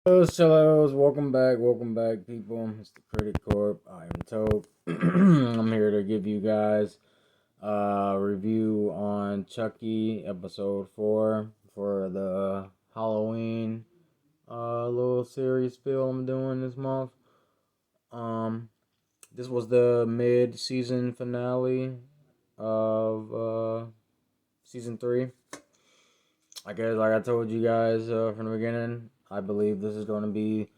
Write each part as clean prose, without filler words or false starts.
Hello, welcome back, people. It's the Critic Corp. I am Toke. I'm here to give you guys a review on Chucky episode 4 for the Halloween little series spiel I'm doing this month. Um, this was the mid-season finale of season 3. I guess, like I told you guys from the beginning, I believe this is going to be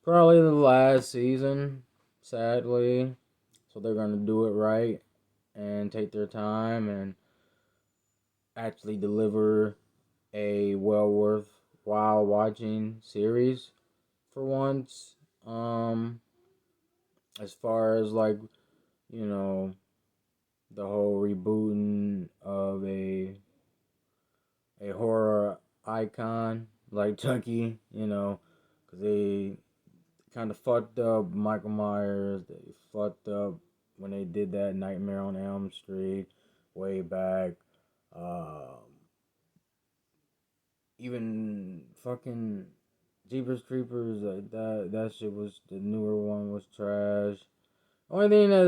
probably the last season, sadly. So they're going to do it right and take their time and actually deliver a well worthwhile watching series for once. As far as like, you know, the whole rebooting of a horror icon like Chucky, because they kind of fucked up Michael Myers. They fucked up when they did that Nightmare on Elm Street way back. Um, Even fucking Jeepers Creepers, like that shit was, the newer one was trash. Only thing that's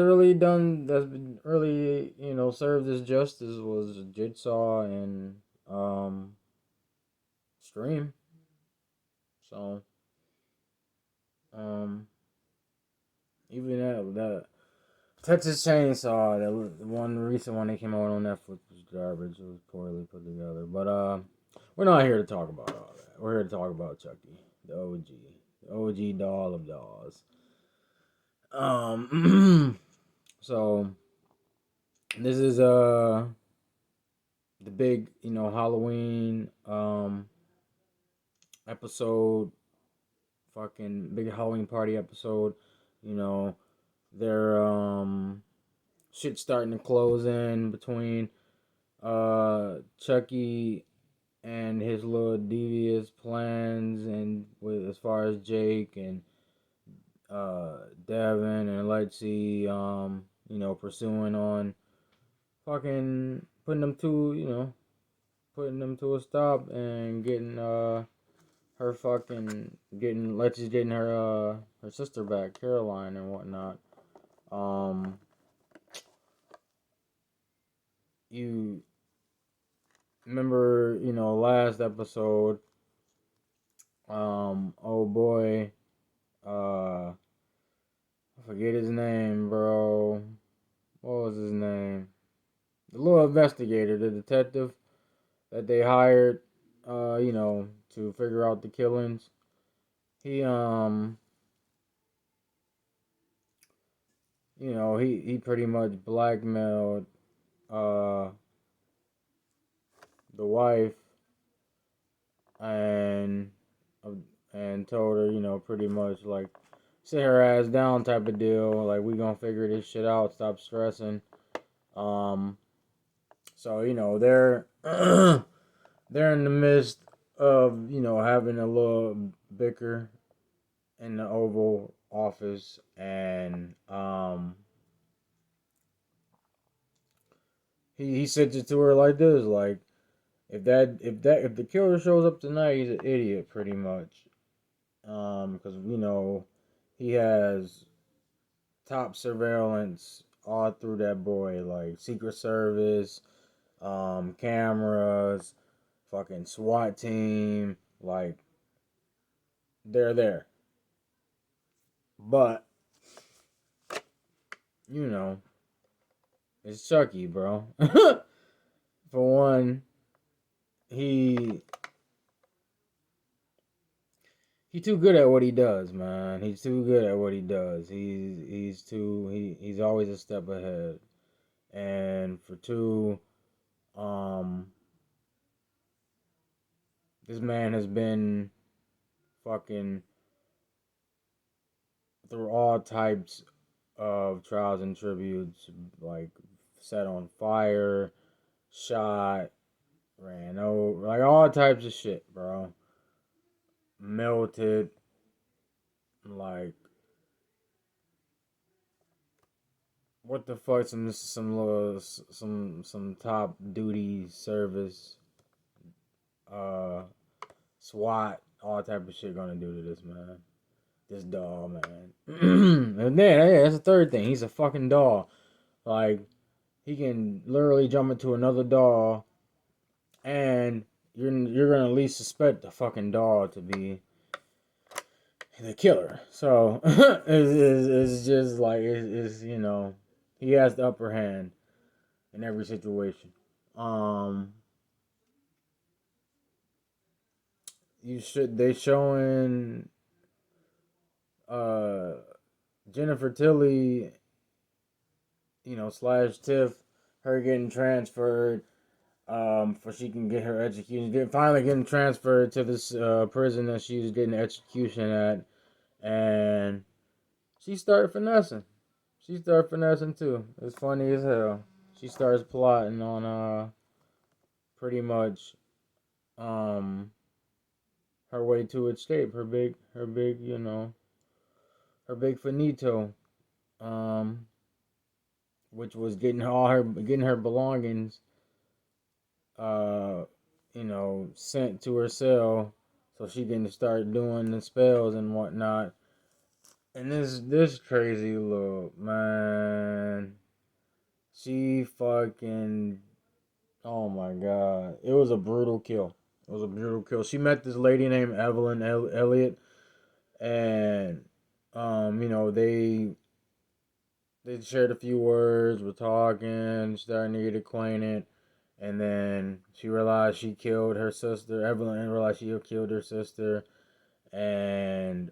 been really, served as justice was Jigsaw and Scream. So, um, even that Texas Chainsaw, the one recent one that came out on Netflix was garbage. It was poorly put together. But we're not here to talk about all that. We're here to talk about Chucky, the OG doll of dolls. So this is the big Halloween episode, fucking big Halloween party episode. You know, they're shit starting to close in between Chucky and his little devious plans, and with as far as Jake and Devin and Lexi, pursuing on fucking putting them to a stop and getting her fucking getting Lexi's getting her sister back, Caroline and whatnot. Um, you remember, last episode, oh boy, I forget his name, bro. What was his name? The little investigator, the detective that they hired, to figure out the killings. He, he pretty much blackmailed, uh, the wife and, and told her, pretty much like, sit her ass down type of deal. Like, we gonna figure this shit out. Stop stressing. Um, so they're they're in the midst of having a little bicker in the Oval Office, and he said it to her like this, like if the killer shows up tonight, he's an idiot, pretty much. Because he has top surveillance all through that boy, like Secret Service, cameras, fucking SWAT team, like they're there. But you know, it's Chucky, bro. For one, he he too good at what he does, man. He's too good at what he does. He's always a step ahead. And for two, um, this man has been fucking through all types of trials and tributes, like set on fire, shot, ran over, like all types of shit, bro. Melted, like what the fuck? Some top duty service, uh, SWAT. all type of shit gonna do to this man. This doll, man. And then, yeah, that's the third thing. He's a fucking doll. Like, he can literally jump into another doll, and you're gonna at least suspect the fucking doll to be the killer. So it's just like it's he has the upper hand in every situation. Um, they showing uh Jennifer Tilly, slash Tiff, her getting transferred, for she can get her execution, finally getting transferred to this prison that she was getting execution at, and she started finessing. She started finessing too. It's funny as hell. She starts plotting on pretty much um her way to escape. Her big her big finito. Um, which was getting her belongings uh sent to her cell so she can start doing the spells and whatnot. And this crazy little man, she fucking, oh my god, it was a brutal kill. It was a brutal kill. She met this lady named Evelyn Elliott, and they shared a few words, were talking, starting to get acquainted. And then she realized she killed her sister. Evelyn realized she killed her sister. And,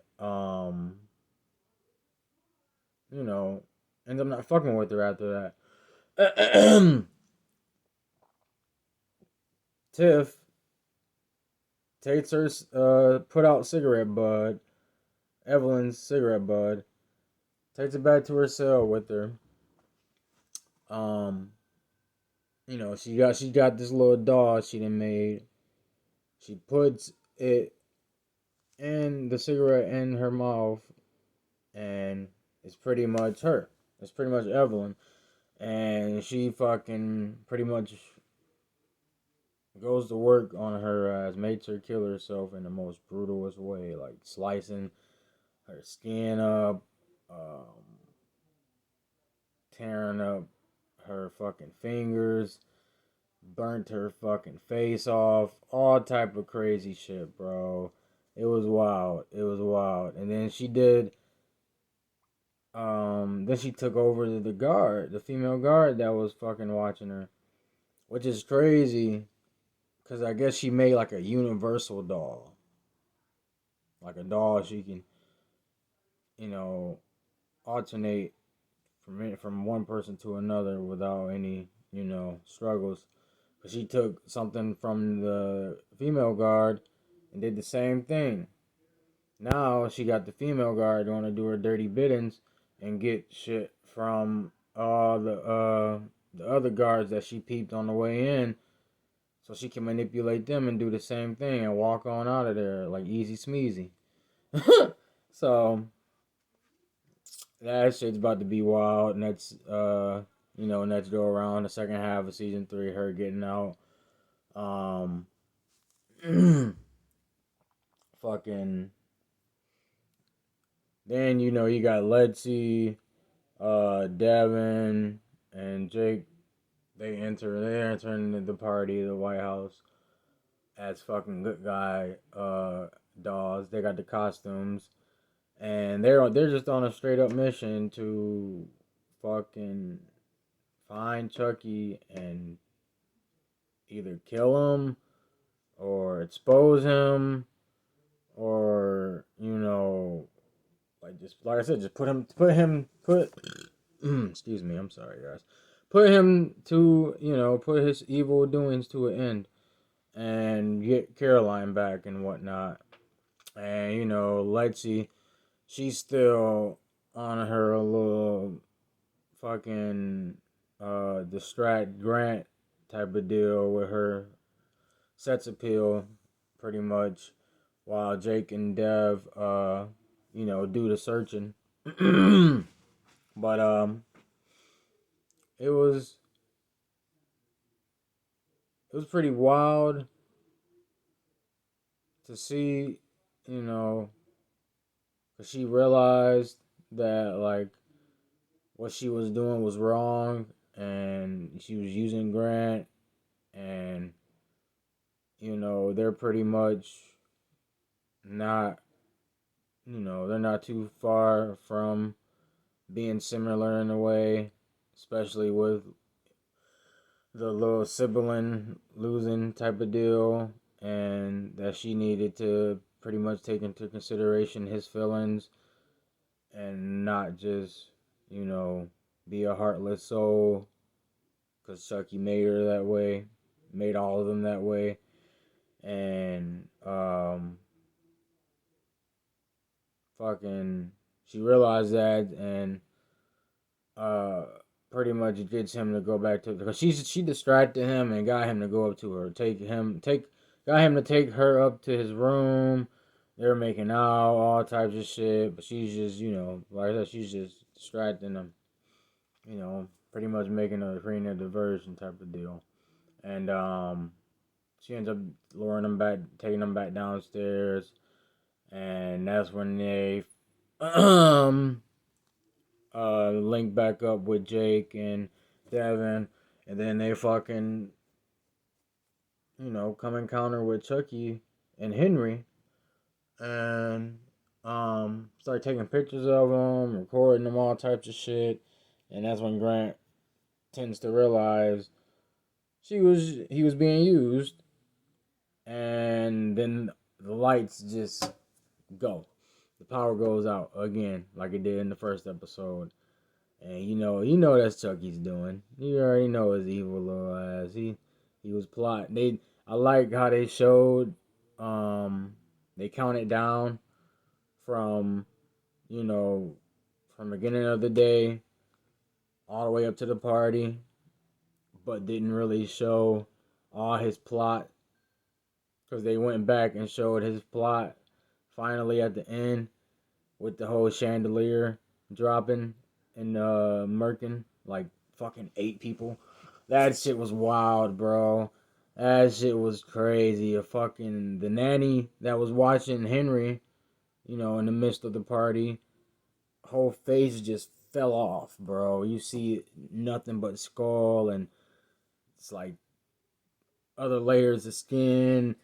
ends up not fucking with her after that. Tiff takes her, put out cigarette bud, Evelyn's cigarette bud, takes it back to her cell with her. Um, she got this little doll she done made. She puts it in the cigarette in her mouth, and it's pretty much her. It's pretty much Evelyn, and she fucking pretty much goes to work on her ass, makes her kill herself in the most brutalest way, like slicing her skin up, um, tearing up her fucking fingers, burnt her fucking face off, all type of crazy shit, bro. It was wild. It was wild. And then then she took over the guard, the female guard that was fucking watching her, which is crazy, cause I guess she made like a universal doll, like a doll she can, you know, alternate from one person to another without any, struggles. But she took something from the female guard and did the same thing. Now she got the female guard going to do her dirty biddings and get shit from all the other guards that she peeped on the way in, so she can manipulate them and do the same thing and walk on out of there like easy smeezy. So that shit's about to be wild. And that's next go around the second half of season 3, her getting out. Um, fucking. Then you got Lexi, Devin, and Jake. They enter into the party, the White House, as fucking good guy dolls. They got the costumes, and they're just on a straight up mission to fucking find Chucky and either kill him or expose him, or just like I said, just put excuse me, I'm sorry guys, put him to put his evil doings to an end and get Caroline back and whatnot. And Lexi, she's still on her little fucking distract Grant type of deal with her sex appeal, pretty much, while Jake and Dev do the searching. But it was pretty wild to see you know, 'cause she realized that, like, what she was doing was wrong, and she was using Grant, and, they're pretty much not, they're not too far from being similar in a way, especially with the little sibling losing type of deal, and that she needed to pretty much take into consideration his feelings and not just, you know, be a heartless soul, because Chucky made her that way, made all of them that way, and fucking, she realized that, and uh, pretty much gets him to go back to, because she distracted him and got him to go up to her, got him to take her up to his room. They're making out, all types of shit, but she's just, like I said, she's just distracting him, pretty much making creating a diversion type of deal. And she ends up luring him back, taking him back downstairs, and that's when they link back up with Jake and Devin, and then they fucking, come encounter with Chucky and Henry, and start taking pictures of them, recording them, all types of shit, and that's when Grant tends to realize he was being used, and then the lights just go. The power goes out again, like it did in the first episode. And that's Chucky's doing. You already know his evil little ass. He was plotting. I like how they showed they counted down from, from the beginning of the day all the way up to the party, but didn't really show all his plot, because they went back and showed his plot finally at the end with the whole chandelier dropping and murking like fucking 8 people. That shit was wild, bro. That shit was crazy. The nanny that was watching Henry, in the midst of the party, whole face just fell off, bro. You see nothing but skull, and it's like other layers of skin.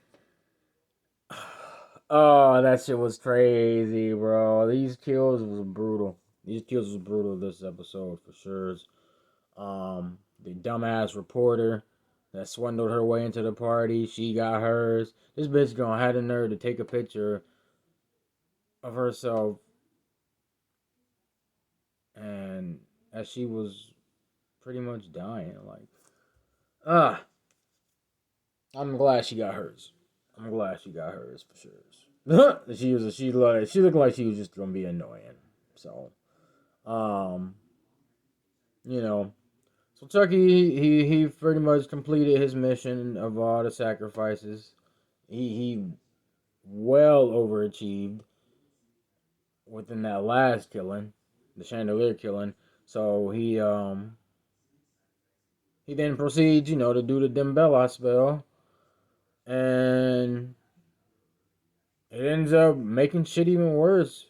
Oh, that shit was crazy, bro. These kills was brutal this episode for sure. The dumbass reporter that swindled her way into the party, she got hers. This bitch gonna had the nerve to take a picture of herself, and as she was pretty much dying, like, ah, I'm glad she got hers. I'm glad she got hers for sure. She looked like she was just gonna be annoying. So, um, you know, so Chucky he pretty much completed his mission of all the sacrifices. He well overachieved within that last killing, the chandelier killing. So he then proceeds, to do the Dembella spell, and it ends up making shit even worse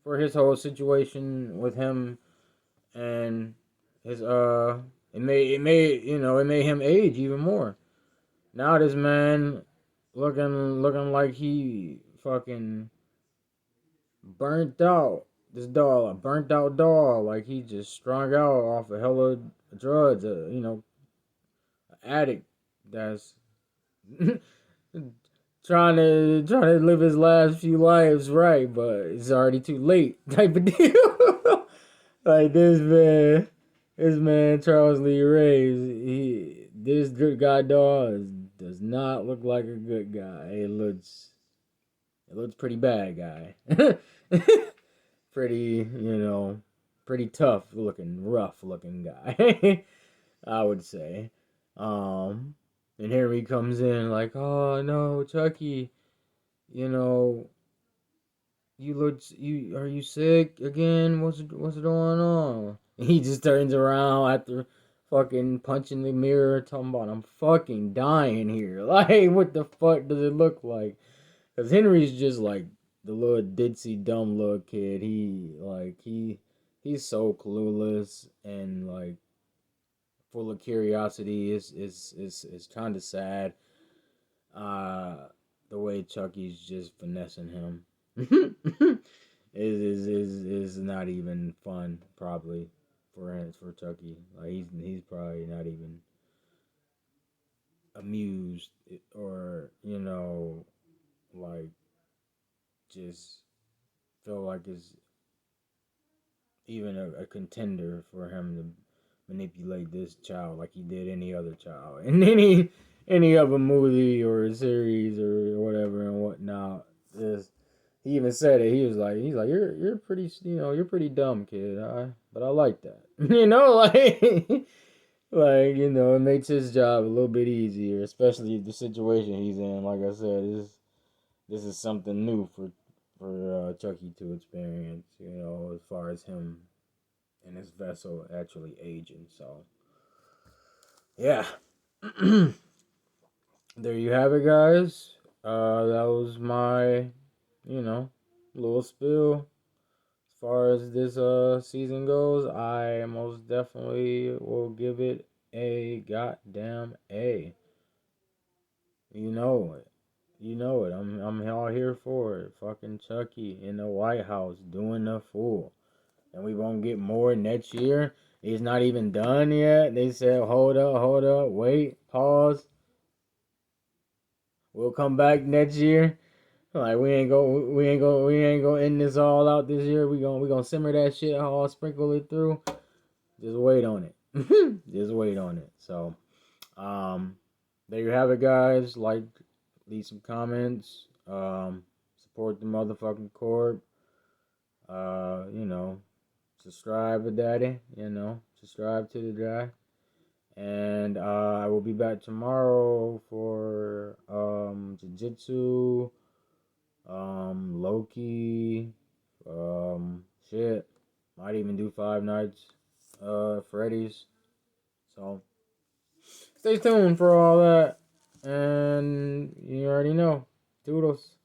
for his whole situation with him, and his it made him age even more. Now this man looking like he fucking burnt out. This doll, a burnt out doll, like he just strung out off a hella drugs. Addict that's trying to live his last few lives right, but it's already too late type of deal. Like this man Charles Lee Ray, this good guy dog does not look like a good guy. It looks pretty bad guy. Pretty, pretty tough looking, rough looking guy. I would say. And here he comes in like, oh no, Chucky, you know, are you sick again? What's going on? He just turns around after fucking punching the mirror, talking about I'm fucking dying here. Like, what the fuck does it look like? Because Henry's just like the little ditzy dumb little kid. He's so clueless and like full of curiosity. Is kind of sad. Uh, the way Chucky's just finessing him is not even fun probably for Chucky. Like he's probably not even amused or like just feel like it's even a contender for him to manipulate this child like he did any other child in any other movie or series or whatever and whatnot. Is he even said it? He's like you're pretty you're pretty dumb kid. But I like that like it makes his job a little bit easier, especially the situation he's in. Like I said, this is something new for Chucky to experience. As far as him and his vessel actually aging. So yeah, there you have it, guys. That was my little spill. As far as this season goes, I most definitely will give it a goddamn A. You know it. You know it. I'm all here for it. Fucking Chucky in the White House doing the fool. And we won't get more next year. It's not even done yet. They said, hold up, wait, pause. We'll come back next year. Like we ain't go end this all out this year. We gonna simmer that shit all, sprinkle it through. Just wait on it. Just wait on it. So, there you have it, guys. Like, leave some comments. Support the motherfucking corp. You know, subscribe to daddy. Subscribe to the guy. And I will be back tomorrow for Jiu-Jitsu, Loki, shit. Might even do Five Nights Freddy's. So stay tuned for all that. And you already know. Toodles.